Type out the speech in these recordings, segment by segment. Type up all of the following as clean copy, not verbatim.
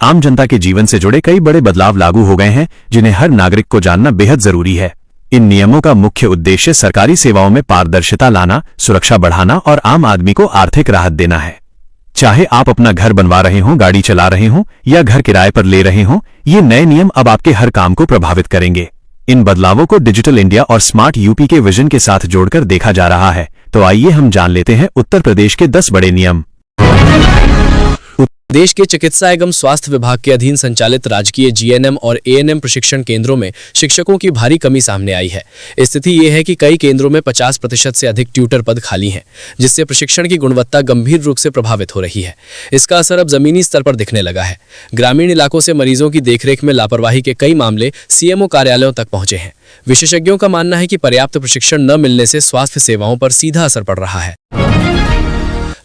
आम जनता के जीवन से जुड़े कई बड़े बदलाव लागू हो गए हैं जिन्हें हर नागरिक को जानना बेहद जरूरी है। इन नियमों का मुख्य उद्देश्य सरकारी सेवाओं में पारदर्शिता लाना, सुरक्षा बढ़ाना और आम आदमी को आर्थिक राहत देना है। चाहे आप अपना घर बनवा रहे हों, गाड़ी चला रहे हों या घर किराए पर ले रहे हों, ये नए नियम अब आपके हर काम को प्रभावित करेंगे। इन बदलावों को डिजिटल इंडिया और स्मार्ट यूपी के विजन के साथ जोड़कर देखा जा रहा है। तो आइए हम जान लेते हैं उत्तर प्रदेश के 10 बड़े नियम। देश के चिकित्सा एवं स्वास्थ्य विभाग के अधीन संचालित राजकीय जीएनएम और एएनएम प्रशिक्षण केंद्रों में शिक्षकों की भारी कमी सामने आई है। स्थिति ये है कि कई केंद्रों में 50% से अधिक ट्यूटर पद खाली हैं, जिससे प्रशिक्षण की गुणवत्ता गंभीर रूप से प्रभावित हो रही है। इसका असर अब जमीनी स्तर पर दिखने लगा है। ग्रामीण इलाकों से मरीजों की देखरेख में लापरवाही के कई मामले सीएमओ कार्यालयों तक पहुंचे हैं। विशेषज्ञों का मानना है कि पर्याप्त प्रशिक्षण न मिलने से स्वास्थ्य सेवाओं पर सीधा असर पड़ रहा है।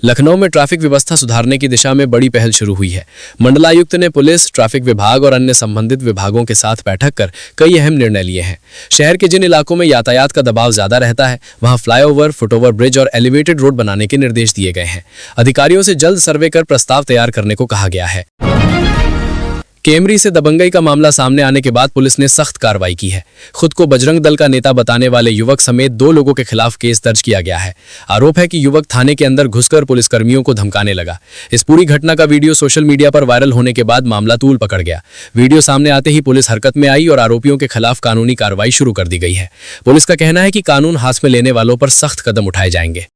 लखनऊ में ट्रैफिक व्यवस्था सुधारने की दिशा में बड़ी पहल शुरू हुई है। मंडलायुक्त ने पुलिस, ट्रैफिक विभाग और अन्य संबंधित विभागों के साथ बैठक कर कई अहम निर्णय लिए हैं। शहर के जिन इलाकों में यातायात का दबाव ज्यादा रहता है, वहां फ्लाईओवर, फुटओवर ब्रिज और एलिवेटेड रोड बनाने के निर्देश दिए गए हैं। अधिकारियों से जल्द सर्वे कर प्रस्ताव तैयार करने को कहा गया है। कैमरी से दबंगई का मामला सामने आने के बाद पुलिस ने सख्त कार्रवाई की है। खुद को बजरंग दल का नेता बताने वाले युवक समेत 2 लोगों के खिलाफ केस दर्ज किया गया है। आरोप है कि युवक थाने के अंदर घुसकर पुलिसकर्मियों को धमकाने लगा। इस पूरी घटना का वीडियो सोशल मीडिया पर वायरल होने के बाद मामला तूल पकड़ गया। वीडियो सामने आते ही पुलिस हरकत में आई और आरोपियों के खिलाफ कानूनी कार्रवाई शुरू कर दी गई है। पुलिस का कहना है कि कानून हाथ में लेने वालों पर सख्त कदम उठाए जाएंगे।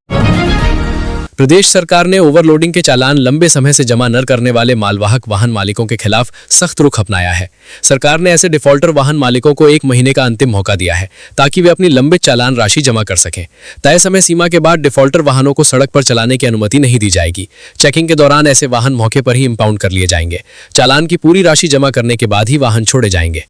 प्रदेश सरकार ने ओवरलोडिंग के चालान लंबे समय से जमा न करने वाले मालवाहक वाहन मालिकों के खिलाफ सख्त रुख अपनाया है। सरकार ने ऐसे डिफॉल्टर वाहन मालिकों को 1 महीने का अंतिम मौका दिया है ताकि वे अपनी लंबित चालान राशि जमा कर सकें। तय समय सीमा के बाद डिफॉल्टर वाहनों को सड़क पर चलाने की अनुमति नहीं दी जाएगी। चेकिंग के दौरान ऐसे वाहन मौके पर ही इंपाउंड कर लिए जाएंगे। चालान की पूरी राशि जमा करने के बाद ही वाहन छोड़े जाएंगे।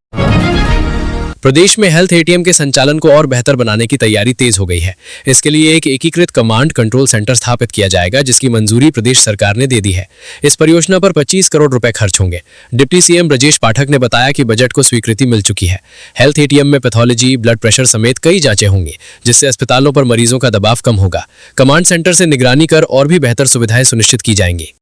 प्रदेश में हेल्थ एटीएम के संचालन को और बेहतर बनाने की तैयारी तेज हो गई है। इसके लिए एक एकीकृत कमांड कंट्रोल सेंटर स्थापित किया जाएगा, जिसकी मंजूरी प्रदेश सरकार ने दे दी है। इस परियोजना पर 25 करोड़ रुपए खर्च होंगे। डिप्टी सीएम ब्रजेश पाठक ने बताया कि बजट को स्वीकृति मिल चुकी है। हेल्थ एटीएम में पैथोलॉजी, ब्लड प्रेशर समेत कई जांचें होंगी, जिससे अस्पतालों पर मरीजों का दबाव कम होगा। कमांड सेंटर से निगरानी कर और भी बेहतर सुविधाएं सुनिश्चित की जाएंगी।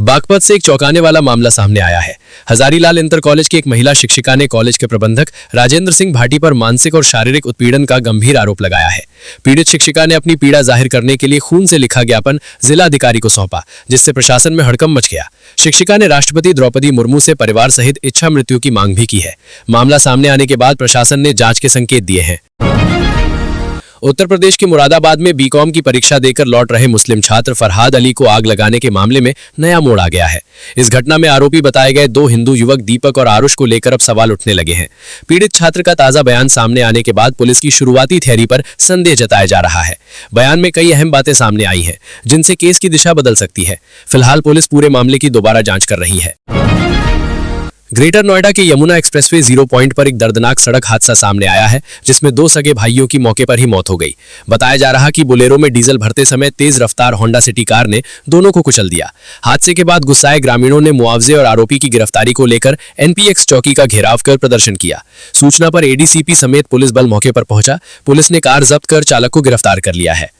बागपत से एक चौंकाने वाला मामला सामने आया है। हजारीलाल इंटर कॉलेज की एक महिला शिक्षिका ने कॉलेज के प्रबंधक राजेंद्र सिंह भाटी पर मानसिक और शारीरिक उत्पीड़न का गंभीर आरोप लगाया है। पीड़ित शिक्षिका ने अपनी पीड़ा जाहिर करने के लिए खून से लिखा ज्ञापन जिला अधिकारी को सौंपा, जिससे प्रशासन में हड़कंप मच गया। शिक्षिका ने राष्ट्रपति द्रौपदी मुर्मू से परिवार सहित इच्छा मृत्यु की मांग भी की है। मामला सामने आने के बाद प्रशासन ने जांच के संकेत दिए हैं। उत्तर प्रदेश के मुरादाबाद में बीकॉम की परीक्षा देकर लौट रहे मुस्लिम छात्र फरहाद अली को आग लगाने के मामले में नया मोड़ आ गया है। इस घटना में आरोपी बताए गए 2 हिंदू युवक दीपक और आरुष को लेकर अब सवाल उठने लगे हैं। पीड़ित छात्र का ताजा बयान सामने आने के बाद पुलिस की शुरुआती थ्योरी पर संदेह जताया जा रहा है। बयान में कई अहम बातें सामने आई हैं, जिनसे केस की दिशा बदल सकती है। फिलहाल पुलिस पूरे मामले की दोबारा जांच कर रही है। ग्रेटर नोएडा के यमुना एक्सप्रेसवे 0 पॉइंट पर एक दर्दनाक सड़क हादसा सामने आया है, जिसमें 2 सगे भाइयों की मौके पर ही मौत हो गई। बताया जा रहा कि बोलेरो में डीजल भरते समय तेज रफ्तार होंडा सिटी कार ने दोनों को कुचल दिया। हादसे के बाद गुस्साए ग्रामीणों ने मुआवजे और आरोपी की गिरफ्तारी को लेकर एनपीएक्स चौकी का घेराव कर प्रदर्शन किया। सूचना पर एडीसीपी समेत पुलिस बल मौके पर पहुंचा। पुलिस ने कार जब्त कर चालक को गिरफ्तार कर लिया है।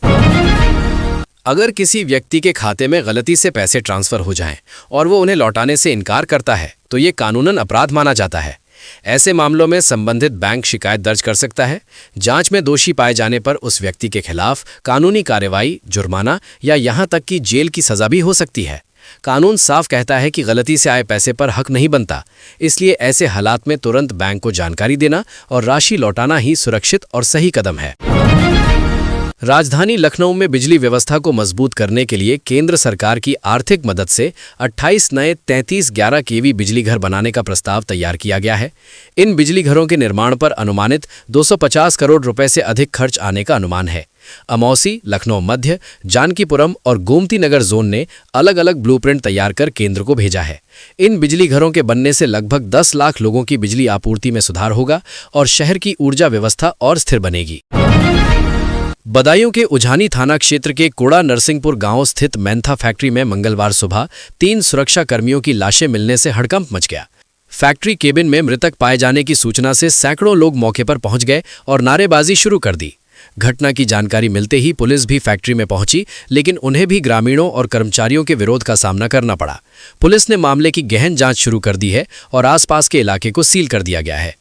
अगर किसी व्यक्ति के खाते में गलती से पैसे ट्रांसफर हो जाएं और वो उन्हें लौटाने से इनकार करता है, तो ये कानूनन अपराध माना जाता है। ऐसे मामलों में संबंधित बैंक शिकायत दर्ज कर सकता है। जांच में दोषी पाए जाने पर उस व्यक्ति के खिलाफ कानूनी कार्रवाई, जुर्माना या यहां तक कि जेल की सजा भी हो सकती है। कानून साफ कहता है कि गलती से आए पैसे पर हक नहीं बनता, इसलिए ऐसे हालात में तुरंत बैंक को जानकारी देना और राशि लौटाना ही सुरक्षित और सही कदम है। राजधानी लखनऊ में बिजली व्यवस्था को मजबूत करने के लिए केंद्र सरकार की आर्थिक मदद से 28 नए 3311 केवी बिजली घर बनाने का प्रस्ताव तैयार किया गया है। इन बिजली घरों के निर्माण पर अनुमानित 250 करोड़ रुपए से अधिक खर्च आने का अनुमान है। अमौसी, लखनऊ मध्य, जानकीपुरम और गोमती नगर जोन ने अलग अलग ब्लूप्रिंट तैयार कर केंद्र को भेजा है। इन बिजली घरों के बनने से लगभग 10 लाख लोगों की बिजली आपूर्ति में सुधार होगा और शहर की ऊर्जा व्यवस्था और स्थिर बनेगी। बदायूं के उझानी थाना क्षेत्र के कोड़ा नरसिंहपुर गांव स्थित मैंथा फैक्ट्री में मंगलवार सुबह 3 सुरक्षा कर्मियों की लाशें मिलने से हड़कंप मच गया। फैक्ट्री केबिन में मृतक पाए जाने की सूचना से सैकड़ों लोग मौके पर पहुंच गए और नारेबाजी शुरू कर दी। घटना की जानकारी मिलते ही पुलिस भी फैक्ट्री में पहुंची, लेकिन उन्हें भी ग्रामीणों और कर्मचारियों के विरोध का सामना करना पड़ा। पुलिस ने मामले की गहन जांच शुरू कर दी है और आसपास के इलाके को सील कर दिया गया है।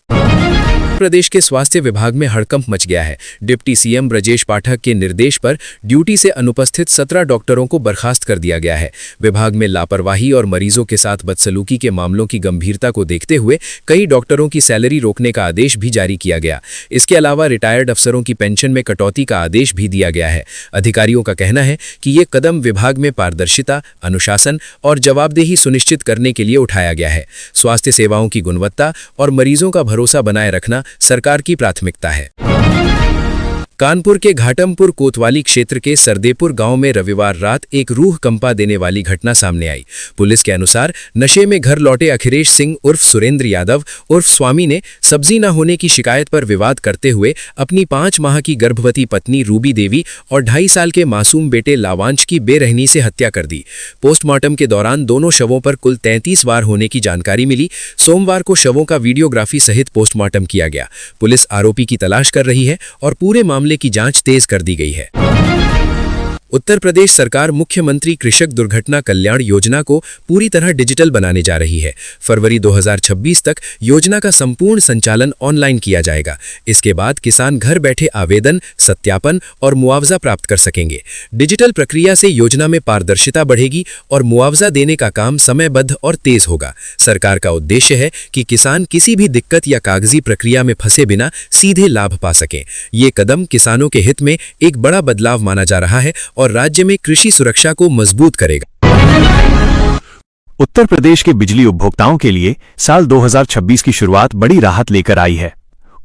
प्रदेश के स्वास्थ्य विभाग में हड़कंप मच गया है। डिप्टी सीएम ब्रजेश पाठक के निर्देश पर ड्यूटी से अनुपस्थित 17 डॉक्टरों को बर्खास्त कर दिया गया है। विभाग में लापरवाही और मरीजों के साथ बदसलूकी के मामलों की गंभीरता को देखते हुए कई डॉक्टरों की सैलरी रोकने का आदेश भी जारी किया गया। इसके अलावा रिटायर्ड अफसरों की पेंशन में कटौती का आदेश भी दिया गया है। अधिकारियों का कहना है कि ये कदम विभाग में पारदर्शिता, अनुशासन और जवाबदेही सुनिश्चित करने के लिए उठाया गया है। स्वास्थ्य सेवाओं की गुणवत्ता और मरीजों का भरोसा बनाए रखना सरकार की प्राथमिकता है। कानपुर के घाटमपुर कोतवाली क्षेत्र के सरदेपुर गांव में रविवार रात एक रूह कंपा देने वाली घटना सामने आई। पुलिस के अनुसार नशे में घर लौटे अखिलेश सिंह उर्फ सुरेंद्र यादव उर्फ स्वामी ने सब्जी न होने की शिकायत पर विवाद करते हुए अपनी 5 माह की गर्भवती पत्नी रूबी देवी और 2.5 साल के मासूम बेटे लावांश की बेरहमी से हत्या कर दी। पोस्टमार्टम के दौरान दोनों शवों पर कुल 33 वार होने की जानकारी मिली। सोमवार को शवों का वीडियोग्राफी सहित पोस्टमार्टम किया गया। पुलिस आरोपी की तलाश कर रही है और पूरे मामले की जांच तेज कर दी गई है। उत्तर प्रदेश सरकार मुख्यमंत्री कृषक दुर्घटना कल्याण योजना को पूरी तरह डिजिटल बनाने जा रही है। फरवरी 2026 तक योजना का संपूर्ण संचालन ऑनलाइन किया जाएगा। इसके बाद किसान घर बैठे आवेदन, सत्यापन और मुआवजा प्राप्त कर सकेंगे। डिजिटल प्रक्रिया से योजना में पारदर्शिता बढ़ेगी और मुआवजा देने का काम समयबद्ध और तेज होगा। सरकार का उद्देश्य है कि किसान किसी भी दिक्कत या कागजी प्रक्रिया में फंसे बिना सीधे लाभ पा सकें। ये कदम किसानों के हित में एक बड़ा बदलाव माना जा रहा है और राज्य में कृषि सुरक्षा को मजबूत करेगा। उत्तर प्रदेश के बिजली उपभोक्ताओं के लिए साल 2026 की शुरुआत बड़ी राहत लेकर आई है।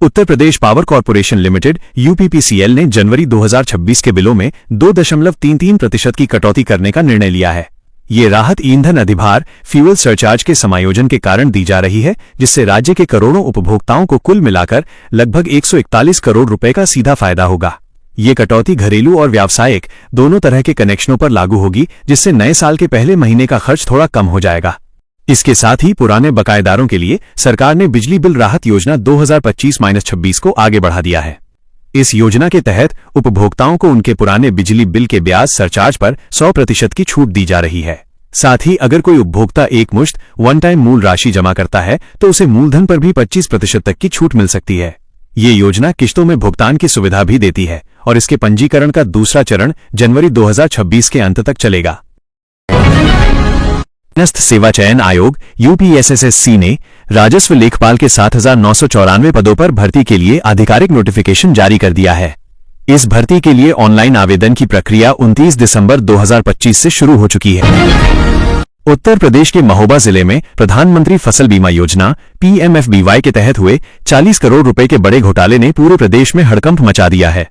Uttar Pradesh power corporation limited UPPCL ने जनवरी 2026 के बिलों में 2.33% की कटौती करने का निर्णय लिया है। ये राहत ईंधन अधिभार फ्यूल सरचार्ज के समायोजन के कारण दी जा रही है, जिससे राज्य के करोड़ों उपभोक्ताओं को कुल मिलाकर लगभग 141 करोड़ रुपए का सीधा फायदा होगा। ये कटौती घरेलू और व्यावसायिक दोनों तरह के कनेक्शनों पर लागू होगी, जिससे नए साल के पहले महीने का खर्च थोड़ा कम हो जाएगा। इसके साथ ही पुराने बकायेदारों के लिए सरकार ने बिजली बिल राहत योजना 2025-26 को आगे बढ़ा दिया है। इस योजना के तहत उपभोक्ताओं को उनके पुराने बिजली बिल के ब्याज सरचार्ज पर 100% की छूट दी जा रही है। साथ ही अगर कोई उपभोक्ता एकमुश्त वन टाइम मूल राशि जमा करता है तो उसे मूलधन पर भी 25% तक की छूट मिल सकती है। ये योजना किश्तों में भुगतान की सुविधा भी देती है और इसके पंजीकरण का दूसरा चरण जनवरी 2026 के अंत तक चलेगा। अधीनस्थ सेवा चयन आयोग यूपीएसएससी ने राजस्व लेखपाल के 7,994 पदों पर भर्ती के लिए आधिकारिक नोटिफिकेशन जारी कर दिया है। इस भर्ती के लिए ऑनलाइन आवेदन की प्रक्रिया 29 दिसंबर 2025 से शुरू हो चुकी है। उत्तर प्रदेश के महोबा जिले में प्रधानमंत्री फसल बीमा योजना पीएमएफबीवाई के तहत हुए 40 करोड़ रुपए के बड़े घोटाले ने पूरे प्रदेश में हड़कंप मचा दिया है।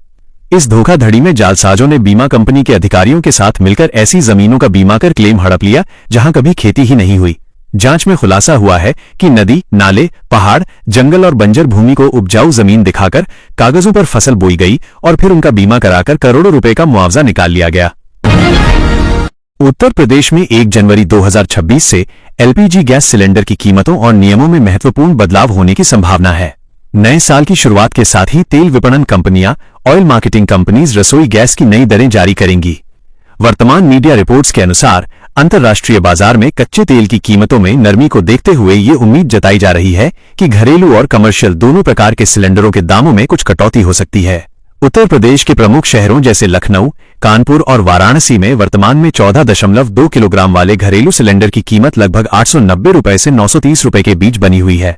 इस धोखाधड़ी में जालसाजों ने बीमा कंपनी के अधिकारियों के साथ मिलकर ऐसी जमीनों का बीमा कर क्लेम हड़प लिया जहां कभी खेती ही नहीं हुई। जांच में खुलासा हुआ है कि नदी, नाले, पहाड़, जंगल और बंजर भूमि को उपजाऊ जमीन दिखाकर कागजों पर फसल बोई गई और फिर उनका बीमा कराकर करोड़ों रुपए का मुआवजा निकाल लिया गया। उत्तर प्रदेश में 1 जनवरी 2026 से एलपीजी गैस सिलेंडर की कीमतों और नियमों में महत्वपूर्ण बदलाव होने की संभावना है। नए साल की शुरुआत के साथ ही तेल विपणन कंपनियां, ऑयल मार्केटिंग कंपनीज रसोई गैस की नई दरें जारी करेंगी। वर्तमान मीडिया रिपोर्ट्स के अनुसार अंतर्राष्ट्रीय बाजार में कच्चे तेल की कीमतों में नरमी को देखते हुए ये उम्मीद जताई जा रही है कि घरेलू और कमर्शियल दोनों प्रकार के सिलेंडरों के दामों में कुछ कटौती हो सकती है। उत्तर प्रदेश के प्रमुख शहरों जैसे लखनऊ, कानपुर और वाराणसी में वर्तमान में 14.2 किलोग्राम वाले घरेलू सिलेंडर की कीमत लगभग 890 रुपए से 930 रुपए के बीच बनी हुई है।